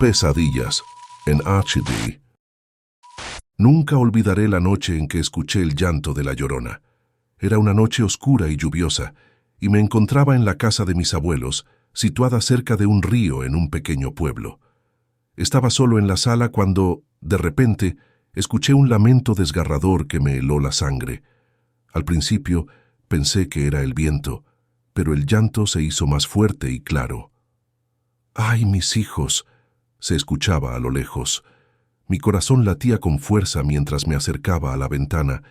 Pesadillas, en HD. Nunca olvidaré la noche en que escuché el llanto de la Llorona. Era una noche oscura y lluviosa, y me encontraba en la casa de mis abuelos, situada cerca de un río en un pequeño pueblo. Estaba solo en la sala cuando, de repente, escuché un lamento desgarrador que me heló la sangre. Al principio, pensé que era el viento, pero el llanto se hizo más fuerte y claro. ¡Ay, mis hijos!, se escuchaba a lo lejos. Mi corazón latía con fuerza mientras me acercaba a la ventana,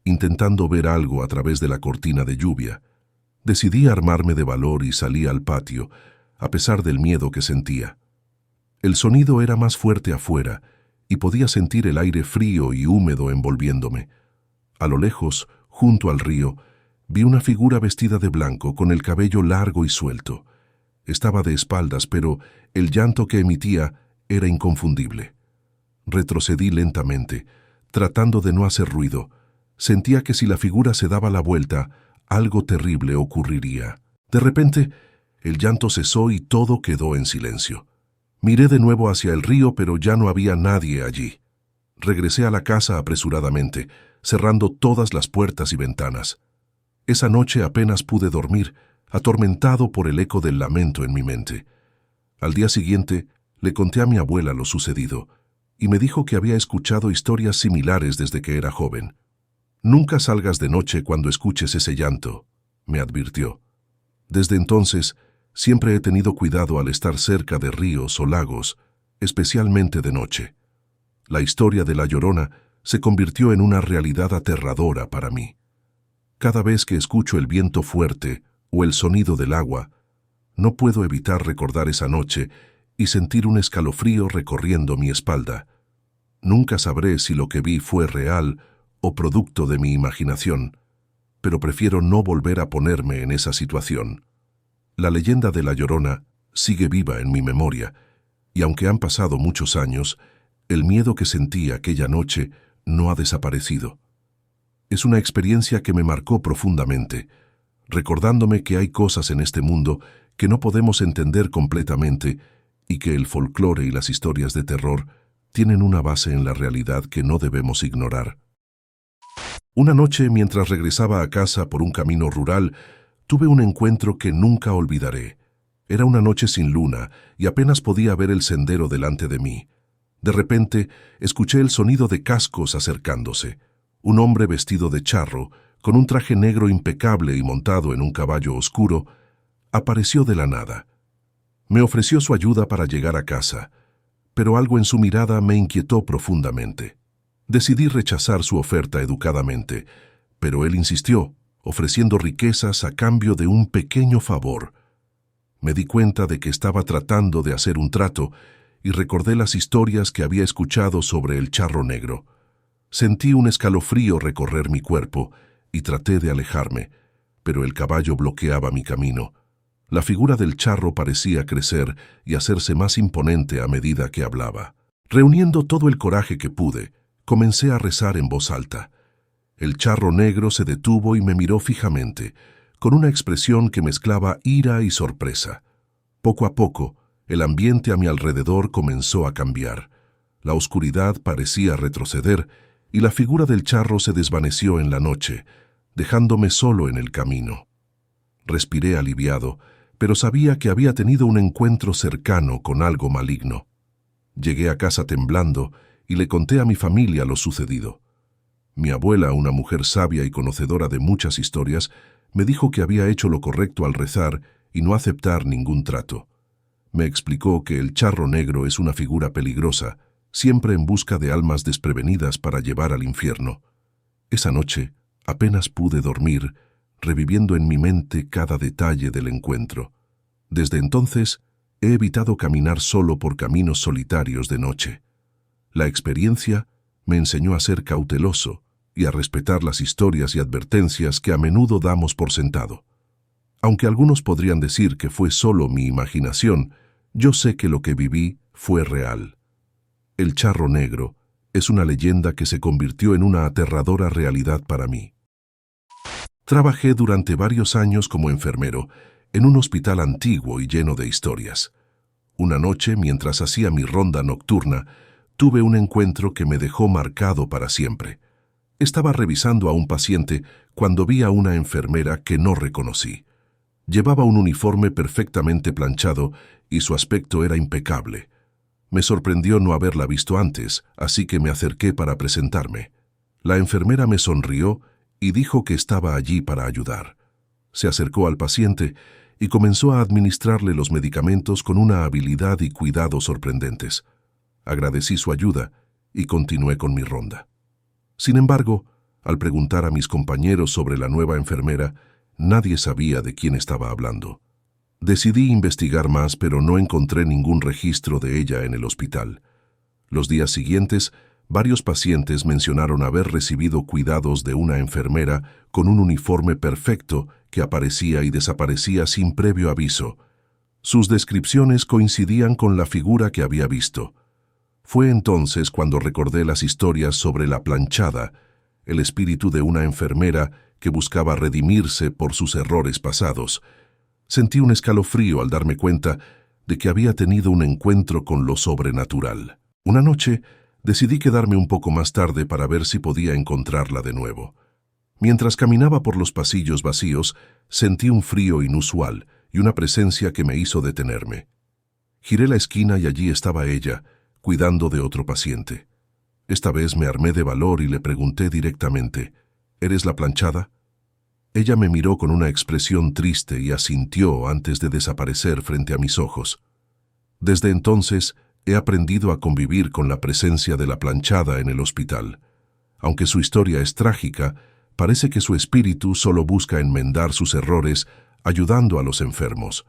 intentando ver algo a través de la cortina de lluvia. Decidí armarme de valor y salí al patio, a pesar del miedo que sentía. El sonido era más fuerte afuera, y podía sentir el aire frío y húmedo envolviéndome. A lo lejos, junto al río, vi una figura vestida de blanco con el cabello largo y suelto. Estaba de espaldas, pero el llanto que emitía era inconfundible. Retrocedí lentamente, tratando de no hacer ruido. Sentía que si la figura se daba la vuelta, algo terrible ocurriría. De repente, el llanto cesó y todo quedó en silencio. Miré de nuevo hacia el río, pero ya no había nadie allí. Regresé a la casa apresuradamente, cerrando todas las puertas y ventanas. Esa noche apenas pude dormir, atormentado por el eco del lamento en mi mente. Al día siguiente, le conté a mi abuela lo sucedido, y me dijo que había escuchado historias similares desde que era joven. «Nunca salgas de noche cuando escuches ese llanto», me advirtió. Desde entonces, siempre he tenido cuidado al estar cerca de ríos o lagos, especialmente de noche. La historia de la Llorona se convirtió en una realidad aterradora para mí. Cada vez que escucho el viento fuerte o el sonido del agua, no puedo evitar recordar esa noche y sentir un escalofrío recorriendo mi espalda. Nunca sabré si lo que vi fue real o producto de mi imaginación, pero prefiero no volver a ponerme en esa situación. La leyenda de la Llorona sigue viva en mi memoria, y aunque han pasado muchos años, el miedo que sentí aquella noche no ha desaparecido. Es una experiencia que me marcó profundamente, recordándome que hay cosas en este mundo que no podemos entender completamente y que el folclore y las historias de terror tienen una base en la realidad que no debemos ignorar. Una noche, mientras regresaba a casa por un camino rural, tuve un encuentro que nunca olvidaré. Era una noche sin luna y apenas podía ver el sendero delante de mí. De repente, escuché el sonido de cascos acercándose. Un hombre vestido de charro, con un traje negro impecable y montado en un caballo oscuro, apareció de la nada. Me ofreció su ayuda para llegar a casa, pero algo en su mirada me inquietó profundamente. Decidí rechazar su oferta educadamente, pero él insistió, ofreciendo riquezas a cambio de un pequeño favor. Me di cuenta de que estaba tratando de hacer un trato y recordé las historias que había escuchado sobre el charro negro. Sentí un escalofrío recorrer mi cuerpo y traté de alejarme, pero el caballo bloqueaba mi camino. La figura del charro parecía crecer y hacerse más imponente a medida que hablaba. Reuniendo todo el coraje que pude, comencé a rezar en voz alta. El charro negro se detuvo y me miró fijamente, con una expresión que mezclaba ira y sorpresa. Poco a poco, el ambiente a mi alrededor comenzó a cambiar. La oscuridad parecía retroceder y la figura del charro se desvaneció en la noche, dejándome solo en el camino. Respiré aliviado, pero sabía que había tenido un encuentro cercano con algo maligno. Llegué a casa temblando y le conté a mi familia lo sucedido. Mi abuela, una mujer sabia y conocedora de muchas historias, me dijo que había hecho lo correcto al rezar y no aceptar ningún trato. Me explicó que el charro negro es una figura peligrosa, siempre en busca de almas desprevenidas para llevar al infierno. Esa noche apenas pude dormir, reviviendo en mi mente cada detalle del encuentro. Desde entonces, he evitado caminar solo por caminos solitarios de noche. La experiencia me enseñó a ser cauteloso y a respetar las historias y advertencias que a menudo damos por sentado. Aunque algunos podrían decir que fue solo mi imaginación, yo sé que lo que viví fue real. El charro negro es una leyenda que se convirtió en una aterradora realidad para mí. Trabajé durante varios años como enfermero en un hospital antiguo y lleno de historias. Una noche, mientras hacía mi ronda nocturna, tuve un encuentro que me dejó marcado para siempre. Estaba revisando a un paciente cuando vi a una enfermera que no reconocí. Llevaba un uniforme perfectamente planchado y su aspecto era impecable. Me sorprendió no haberla visto antes, así que me acerqué para presentarme. La enfermera me sonrió y dijo que estaba allí para ayudar. Se acercó al paciente y comenzó a administrarle los medicamentos con una habilidad y cuidado sorprendentes. Agradecí su ayuda y continué con mi ronda. Sin embargo, al preguntar a mis compañeros sobre la nueva enfermera, nadie sabía de quién estaba hablando. Decidí investigar más, pero no encontré ningún registro de ella en el hospital. Los días siguientes, varios pacientes mencionaron haber recibido cuidados de una enfermera con un uniforme perfecto que aparecía y desaparecía sin previo aviso. Sus descripciones coincidían con la figura que había visto. Fue entonces cuando recordé las historias sobre la planchada, el espíritu de una enfermera que buscaba redimirse por sus errores pasados. Sentí un escalofrío al darme cuenta de que había tenido un encuentro con lo sobrenatural. Una noche, decidí quedarme un poco más tarde para ver si podía encontrarla de nuevo. Mientras caminaba por los pasillos vacíos, sentí un frío inusual y una presencia que me hizo detenerme. Giré la esquina y allí estaba ella, cuidando de otro paciente. Esta vez me armé de valor y le pregunté directamente, ¿eres la planchada? Ella me miró con una expresión triste y asintió antes de desaparecer frente a mis ojos. Desde entonces, he aprendido a convivir con la presencia de la planchada en el hospital. Aunque su historia es trágica, parece que su espíritu solo busca enmendar sus errores, ayudando a los enfermos.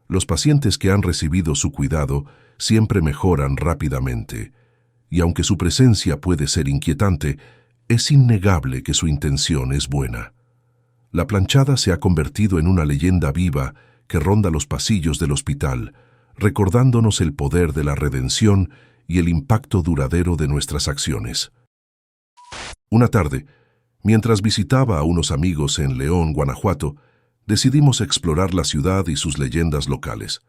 Los pacientes que han recibido su cuidado siempre mejoran rápidamente, y aunque su presencia puede ser inquietante, es innegable que su intención es buena. La planchada se ha convertido en una leyenda viva que ronda los pasillos del hospital, recordándonos el poder de la redención y el impacto duradero de nuestras acciones. Una tarde, mientras visitaba a unos amigos en León, Guanajuato, decidimos explorar la ciudad y sus leyendas locales.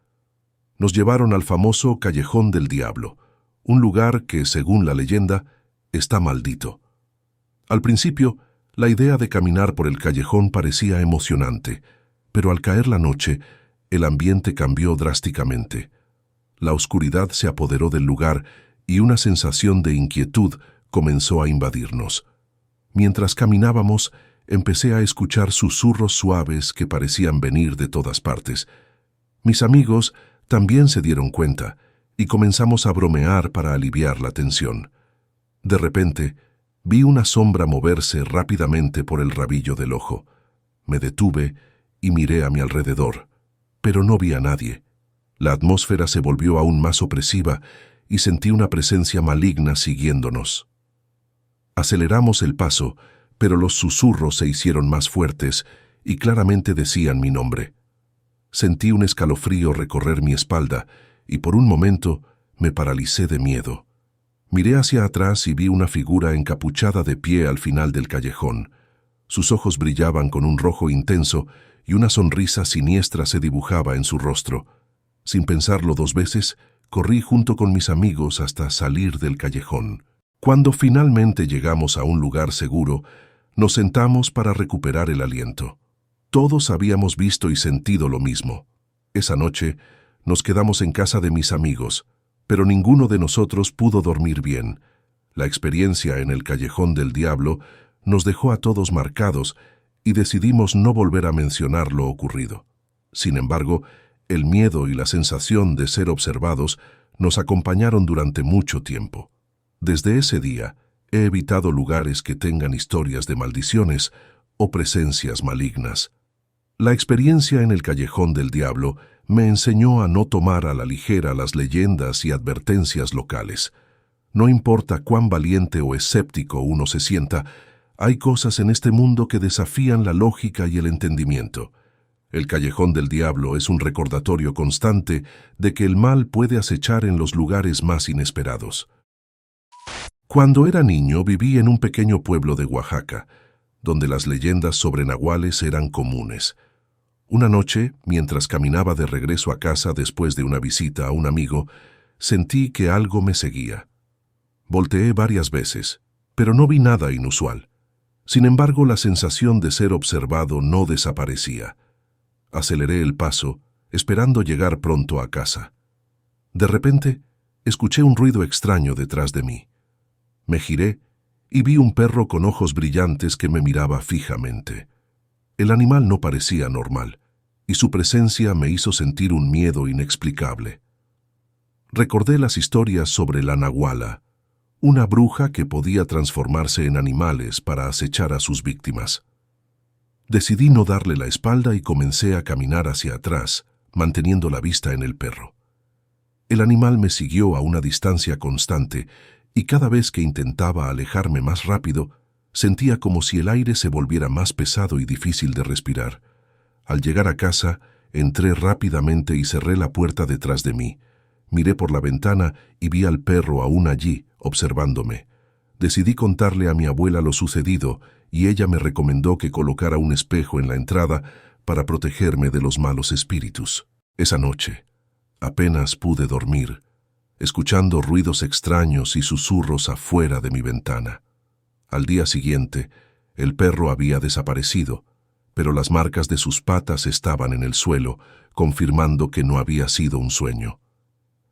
Nos llevaron al famoso Callejón del Diablo, un lugar que, según la leyenda, está maldito. Al principio, la idea de caminar por el callejón parecía emocionante, pero al caer la noche, el ambiente cambió drásticamente. La oscuridad se apoderó del lugar y una sensación de inquietud comenzó a invadirnos. Mientras caminábamos, empecé a escuchar susurros suaves que parecían venir de todas partes. Mis amigos también se dieron cuenta y comenzamos a bromear para aliviar la tensión. De repente, vi una sombra moverse rápidamente por el rabillo del ojo. Me detuve y miré a mi alrededor, pero no vi a nadie. La atmósfera se volvió aún más opresiva y sentí una presencia maligna siguiéndonos. Aceleramos el paso, pero los susurros se hicieron más fuertes y claramente decían mi nombre. Sentí un escalofrío recorrer mi espalda y por un momento me paralicé de miedo. Miré hacia atrás y vi una figura encapuchada de pie al final del callejón. Sus ojos brillaban con un rojo intenso y una sonrisa siniestra se dibujaba en su rostro. Sin pensarlo dos veces, corrí junto con mis amigos hasta salir del callejón. Cuando finalmente llegamos a un lugar seguro, nos sentamos para recuperar el aliento. Todos habíamos visto y sentido lo mismo. Esa noche nos quedamos en casa de mis amigos, pero ninguno de nosotros pudo dormir bien. La experiencia en el Callejón del Diablo nos dejó a todos marcados y decidimos no volver a mencionar lo ocurrido. Sin embargo, el miedo y la sensación de ser observados nos acompañaron durante mucho tiempo. Desde ese día, he evitado lugares que tengan historias de maldiciones o presencias malignas. La experiencia en el Callejón del Diablo me enseñó a no tomar a la ligera las leyendas y advertencias locales. No importa cuán valiente o escéptico uno se sienta, hay cosas en este mundo que desafían la lógica y el entendimiento. El Callejón del Diablo es un recordatorio constante de que el mal puede acechar en los lugares más inesperados. Cuando era niño viví en un pequeño pueblo de Oaxaca, donde las leyendas sobre nahuales eran comunes. Una noche, mientras caminaba de regreso a casa después de una visita a un amigo, sentí que algo me seguía. Volteé varias veces, pero no vi nada inusual. Sin embargo, la sensación de ser observado no desaparecía. Aceleré el paso, esperando llegar pronto a casa. De repente, escuché un ruido extraño detrás de mí. Me giré y vi un perro con ojos brillantes que me miraba fijamente. El animal no parecía normal, y su presencia me hizo sentir un miedo inexplicable. Recordé las historias sobre la nahuala, una bruja que podía transformarse en animales para acechar a sus víctimas. Decidí no darle la espalda y comencé a caminar hacia atrás, manteniendo la vista en el perro. El animal me siguió a una distancia constante, y cada vez que intentaba alejarme más rápido, sentía como si el aire se volviera más pesado y difícil de respirar. Al llegar a casa, entré rápidamente y cerré la puerta detrás de mí. Miré por la ventana y vi al perro aún allí, observándome. Decidí contarle a mi abuela lo sucedido, y ella me recomendó que colocara un espejo en la entrada para protegerme de los malos espíritus. Esa noche, apenas pude dormir, escuchando ruidos extraños y susurros afuera de mi ventana. Al día siguiente, el perro había desaparecido, pero las marcas de sus patas estaban en el suelo, confirmando que no había sido un sueño.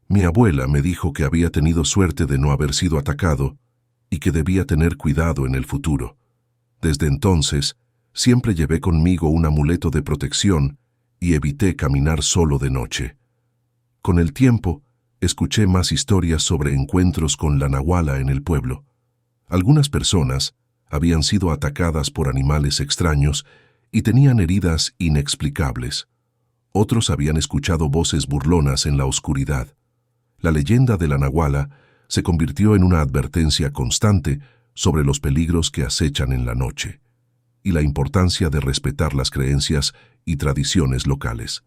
Mi abuela me dijo que había tenido suerte de no haber sido atacado y que debía tener cuidado en el futuro. Desde entonces, siempre llevé conmigo un amuleto de protección y evité caminar solo de noche. Con el tiempo, escuché más historias sobre encuentros con la nahuala en el pueblo. Algunas personas habían sido atacadas por animales extraños y tenían heridas inexplicables. Otros habían escuchado voces burlonas en la oscuridad. La leyenda de la nahuala se convirtió en una advertencia constante sobre los peligros que acechan en la noche y la importancia de respetar las creencias y tradiciones locales.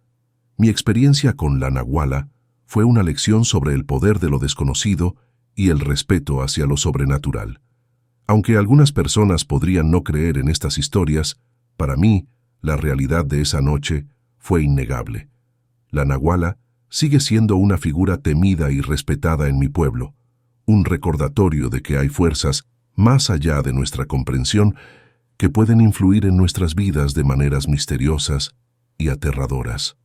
Mi experiencia con la nahuala fue una lección sobre el poder de lo desconocido y el respeto hacia lo sobrenatural. Aunque algunas personas podrían no creer en estas historias, para mí, la realidad de esa noche fue innegable. La nahuala sigue siendo una figura temida y respetada en mi pueblo, un recordatorio de que hay fuerzas más allá de nuestra comprensión que pueden influir en nuestras vidas de maneras misteriosas y aterradoras.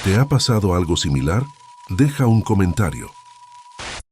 ¿Te ha pasado algo similar? Deja un comentario.